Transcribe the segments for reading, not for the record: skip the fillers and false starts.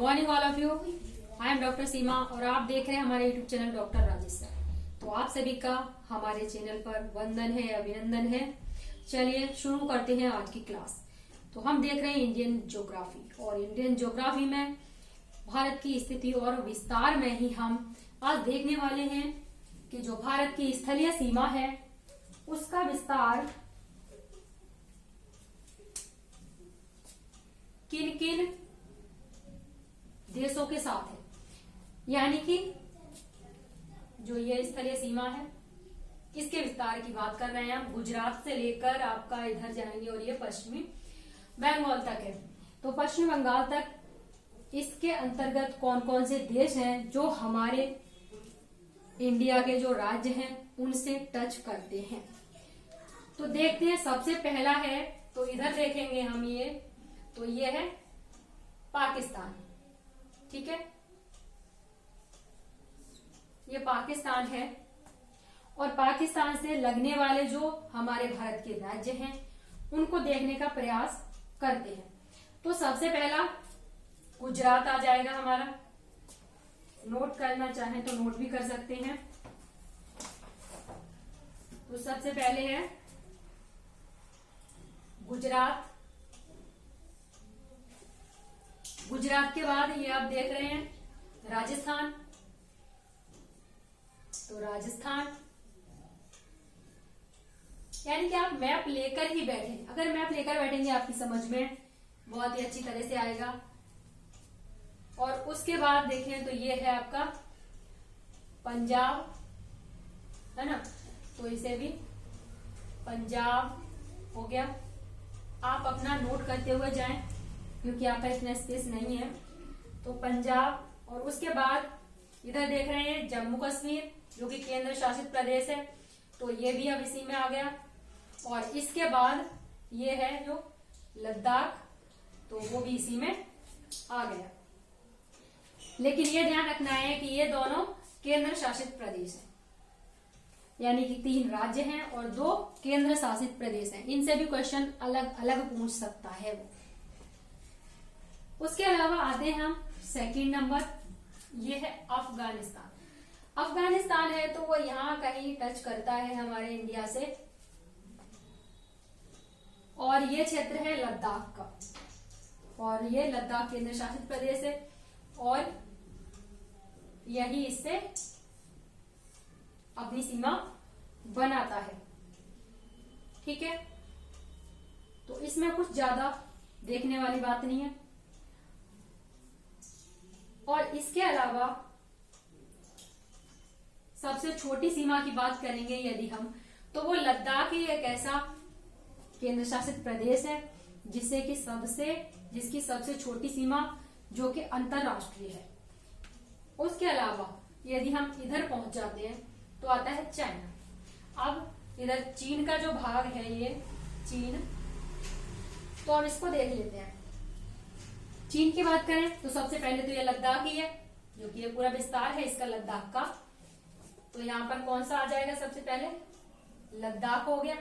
Morning all of you. I am doctor Seema और आप देख रहे हैं हमारे YouTube channel doctor Rajesh sir. तो आप सभी का हमारे चैनल पर वंदन है, अभिनंदन है। चलिए शुरू करते हैं आज की क्लास। तो हम देख रहे हैं इंडियन ज्योग्राफी और इंडियन ज्योग्राफी में भारत की स्थिति और विस्तार में ही हम आज देखने वाले हैं कि जो भारत की स्थलीय सीमा है उसका विस्तार किन किन देशों के साथ है। यानी कि जो ये स्थलीय सीमा है इसके विस्तार की बात कर रहे हैं हम। गुजरात से लेकर आपका इधर जाएंगे और ये पश्चिमी बंगाल तक है। तो पश्चिम बंगाल तक इसके अंतर्गत कौन कौन से देश हैं जो हमारे इंडिया के जो राज्य हैं उनसे टच करते हैं। तो देखते हैं, सबसे पहला है तो इधर देखेंगे हम तो ये है पाकिस्तान। ठीक है, ये पाकिस्तान है और पाकिस्तान से लगने वाले जो हमारे भारत के राज्य हैं उनको देखने का प्रयास करते हैं। तो सबसे पहला गुजरात आ जाएगा हमारा। नोट करना चाहें तो नोट भी कर सकते हैं। तो सबसे पहले है गुजरात। गुजरात के बाद ये आप देख रहे हैं राजस्थान। तो राजस्थान यानी कि आप मैप लेकर ही बैठे, अगर मैप लेकर बैठेंगे आपकी समझ में बहुत ही अच्छी तरह से आएगा। और उसके बाद देखें तो ये है आपका पंजाब, है ना। तो इसे भी पंजाब हो गया। आप अपना नोट करते हुए जाएं क्योंकि आपका इतना स्पेस नहीं है। तो पंजाब, और उसके बाद इधर देख रहे हैं जम्मू कश्मीर जो कि केंद्र शासित प्रदेश है। तो ये भी अब इसी में आ गया। और इसके बाद ये है जो लद्दाख, तो वो भी इसी में आ गया। लेकिन ये ध्यान रखना है कि ये दोनों केंद्र शासित प्रदेश हैं, यानी कि 3 राज्य हैं और 2 केंद्र शासित प्रदेश हैं। इनसे भी क्वेश्चन अलग अलग पूछ सकता है वो। उसके अलावा आते हैं हम सेकंड नंबर, ये है अफगानिस्तान। अफगानिस्तान है तो वो यहाँ कहीं टच करता है हमारे इंडिया से, और ये क्षेत्र है लद्दाख का, और ये लद्दाख केंद्र शासित प्रदेश है और यही इससे अपनी सीमा बनाता है। ठीक है, तो इसमें कुछ ज्यादा देखने वाली बात नहीं है। और इसके अलावा सबसे छोटी सीमा की बात करेंगे यदि हम, तो वो लद्दाख ही एक ऐसा केंद्र शासित प्रदेश है जिसकी सबसे छोटी सीमा जो कि अंतरराष्ट्रीय है। उसके अलावा यदि हम इधर पहुंच जाते हैं तो आता है चाइना। अब इधर चीन का जो भाग है ये चीन, तो हम इसको देख लेते हैं। चीन की बात करें तो सबसे पहले तो ये लद्दाख ही है जो कि ये पूरा विस्तार है इसका लद्दाख का। तो यहाँ पर कौन सा आ जाएगा, सबसे पहले लद्दाख हो गया।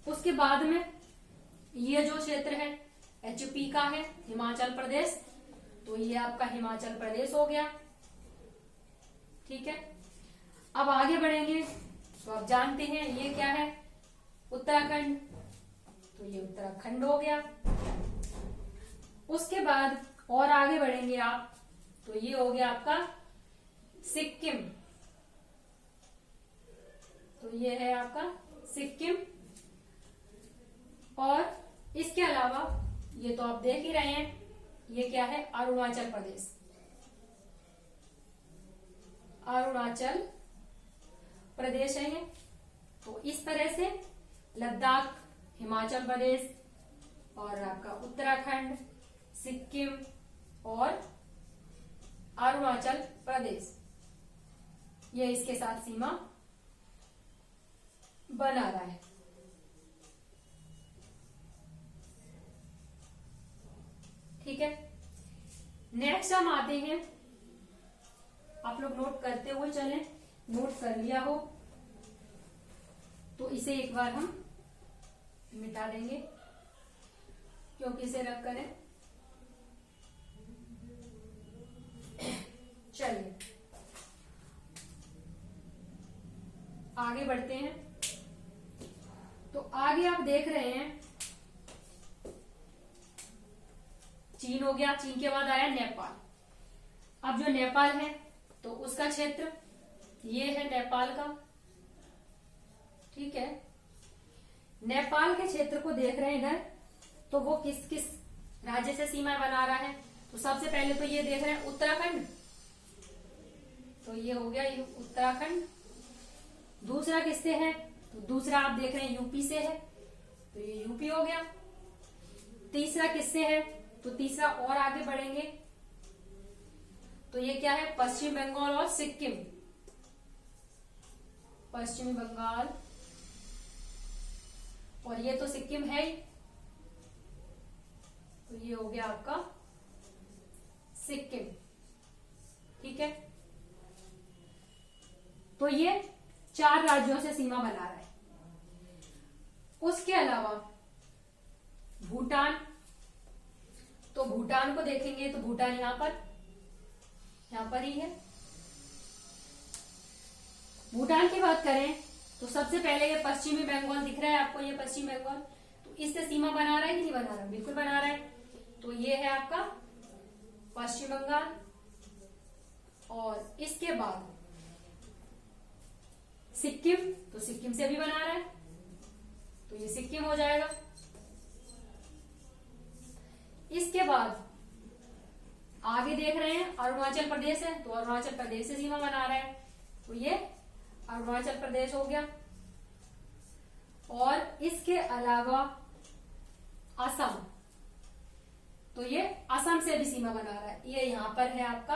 उसके बाद में ये जो क्षेत्र है एचपी का है, हिमाचल प्रदेश, तो ये आपका हिमाचल प्रदेश हो गया। ठीक है, अब आगे बढ़ेंगे तो आप जानते हैं ये क्या है, उत्तराखंड, तो ये उत्तराखंड हो गया। उसके बाद और आगे बढ़ेंगे आप तो ये हो गया आपका सिक्किम, तो ये है आपका सिक्किम। और इसके अलावा ये तो आप देख ही रहे हैं, ये क्या है, अरुणाचल प्रदेश। अरुणाचल प्रदेश है ये। तो इस तरह से लद्दाख, हिमाचल प्रदेश और आपका उत्तराखंड, सिक्किम और अरुणाचल प्रदेश, ये इसके साथ सीमा बना रहा है। ठीक है, नेक्स्ट हम आते हैं, आप लोग नोट करते हुए चलें, नोट कर लिया हो तो इसे एक बार हम मिटा देंगे क्योंकि इसे रख करें देख रहे हैं चीन हो गया, चीन के बाद आया नेपाल। अब जो नेपाल है तो उसका क्षेत्र ये है नेपाल का, ठीक है। नेपाल के क्षेत्र को देख रहे हैं इधर, तो वो किस किस राज्य से सीमा बना रहा है। तो सबसे पहले तो ये देख रहे हैं उत्तराखंड, तो ये हो गया उत्तराखंड। दूसरा किससे है, तो दूसरा आप देख रहे हैं यूपी से है, तो ये यूपी हो गया। तीसरा किससे है, तो तीसरा और आगे बढ़ेंगे तो ये क्या है, पश्चिम बंगाल और सिक्किम। पश्चिमी बंगाल और ये तो सिक्किम है ही, तो ये हो गया आपका सिक्किम, ठीक है। तो ये 4 राज्यों से सीमा बना रहा है। उसके अलावा भूटान, तो भूटान को देखेंगे तो भूटान यहां पर ही है। भूटान की बात करें तो सबसे पहले ये पश्चिमी बंगाल दिख रहा है आपको, ये पश्चिम बंगाल, तो इससे सीमा बना रहा है कि नहीं बना रहा, बिल्कुल बना रहा है। तो ये है आपका पश्चिम बंगाल, और इसके बाद सिक्किम, तो सिक्किम से भी बना रहा है, तो ये सिक्किम हो जाएगा। इसके बाद आगे देख रहे हैं अरुणाचल प्रदेश है, तो अरुणाचल प्रदेश से सीमा बना रहा है, तो ये अरुणाचल प्रदेश हो गया। और इसके अलावा असम, तो ये असम से भी सीमा बना रहा है, ये यहां पर है आपका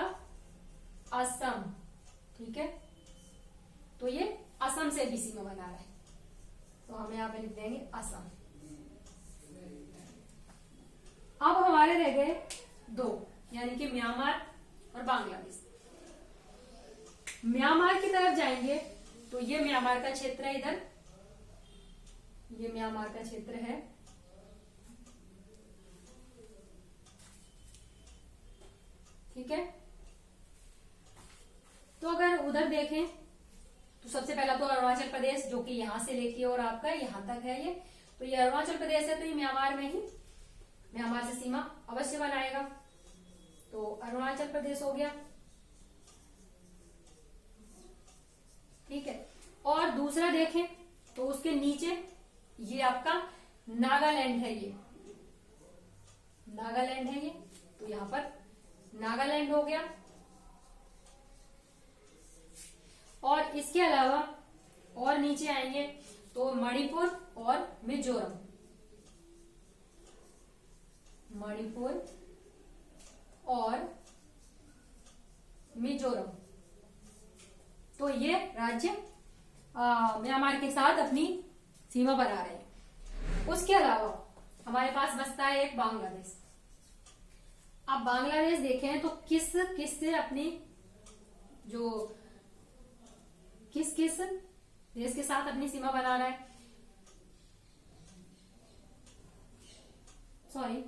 असम, ठीक है। तो ये असम से भी सीमा बना रहा है, तो हम यहां पे लिख देंगे असम। अब हमारे रह गए 2, यानी कि म्यांमार और बांग्लादेश। म्यांमार की तरफ जाएंगे तो ये म्यांमार का क्षेत्र है, इधर ये म्यांमार का क्षेत्र है, ठीक है। तो अगर उधर देखें तो सबसे पहला तो अरुणाचल प्रदेश, जो कि यहां से लेके और आपका यहां तक है ये, तो ये अरुणाचल प्रदेश है, तो ये म्यांमार में ही, म्यांमार से सीमा अवश्य बनाएगा, तो अरुणाचल प्रदेश हो गया, ठीक है। और दूसरा देखें तो उसके नीचे ये आपका नागालैंड है, ये नागालैंड है, ये तो यहां पर नागालैंड हो गया। और इसके अलावा और नीचे आएंगे तो मणिपुर और मिजोरम, मणिपुर और मिजोरम, तो ये राज्य म्यांमार के साथ अपनी सीमा बना रहे हैं। उसके अलावा हमारे पास बचता है एक बांग्लादेश। अब बांग्लादेश देखें तो किस से अपनी जो किस देश के साथ अपनी सीमा बना रहा है, सॉरी,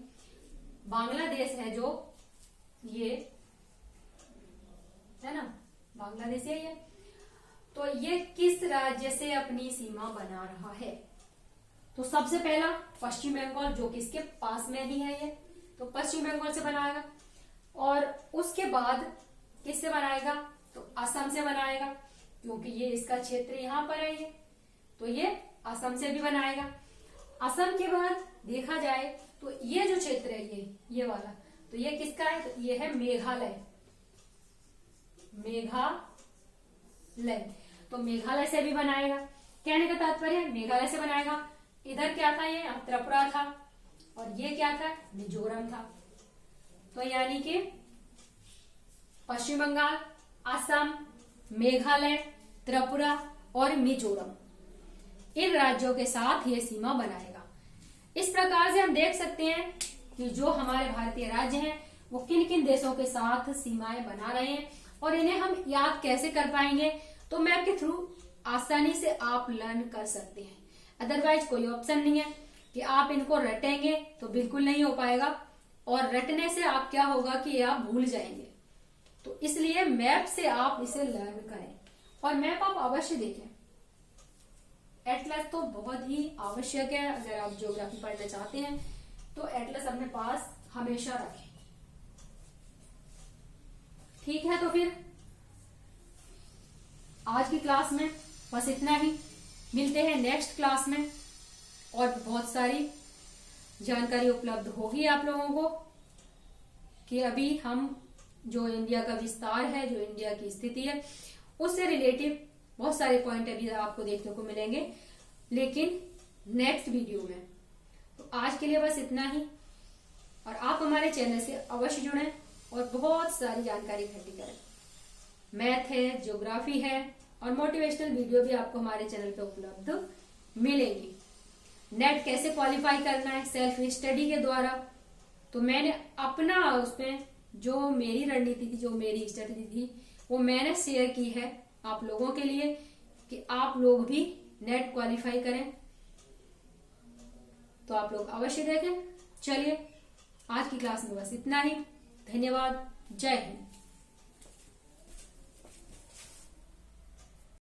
बांग्लादेश है जो ये है ना, बांग्लादेश है ये, तो ये किस राज्य से अपनी सीमा बना रहा है, तो सबसे पहला पश्चिम बंगाल, जो कि इसके पास में ही है ये, तो पश्चिम बंगाल से बनाएगा। और उसके बाद किससे बनाएगा, तो असम से बनाएगा, क्योंकि ये इसका क्षेत्र यहां पर है ये, तो ये असम से भी बनाएगा। असम के बाद देखा जाए तो ये जो क्षेत्र है ये वाला, तो ये किसका है, तो ये है मेघालय, मेघालय, तो मेघालय से भी बनाएगा। कहने का तात्पर्य मेघालय से बनाएगा। इधर क्या था, ये त्रिपुरा था, और ये क्या था, मिजोरम था। तो यानी कि पश्चिम बंगाल, असम, मेघालय, त्रिपुरा और मिजोरम, इन राज्यों के साथ ये सीमा बनाएगा। इस प्रकार से हम देख सकते हैं कि जो हमारे भारतीय राज्य हैं वो किन किन देशों के साथ सीमाएं बना रहे हैं, और इन्हें हम याद कैसे कर पाएंगे, तो मैप के थ्रू आसानी से आप लर्न कर सकते हैं। अदरवाइज कोई ऑप्शन नहीं है कि आप इनको रटेंगे तो बिल्कुल नहीं हो पाएगा, और रटने से आप क्या होगा कि आप भूल जाएंगे। तो इसलिए मैप से आप इसे लर्न करें, और मैप आप अवश्य देखें। एटलस तो बहुत ही आवश्यक है। अगर आप ज्योग्राफी पढ़ना चाहते हैं तो एटलस अपने पास हमेशा रखें। ठीक है, तो फिर आज की क्लास में बस इतना ही। मिलते हैं नेक्स्ट क्लास में और बहुत सारी जानकारी उपलब्ध होगी आप लोगों को कि अभी हम जो इंडिया का विस्तार है, जो इंडिया की स्थिति है, उससे रिलेटिव बहुत सारे पॉइंट अभी आपको देखने को मिलेंगे, लेकिन नेक्स्ट वीडियो में। तो आज के लिए बस इतना ही, और आप हमारे चैनल से अवश्य जुड़ें और बहुत सारी जानकारी इकट्ठी करें। मैथ है, ज्योग्राफी है और मोटिवेशनल वीडियो भी आपको हमारे चैनल पे उपलब्ध मिलेंगी। नेट कैसे क्वालिफाई करना है सेल्फ स्टडी के द्वारा, तो मैंने अपना उसमें जो मेरी रणनीति थी, जो मेरी स्ट्रेटेजी थी, वो मैंने शेयर की है आप लोगों के लिए कि आप लोग भी नेट क्वालिफाई करें। तो आप लोग अवश्य देखें। चलिए आज की क्लास में बस इतना ही। धन्यवाद। जय हिंद।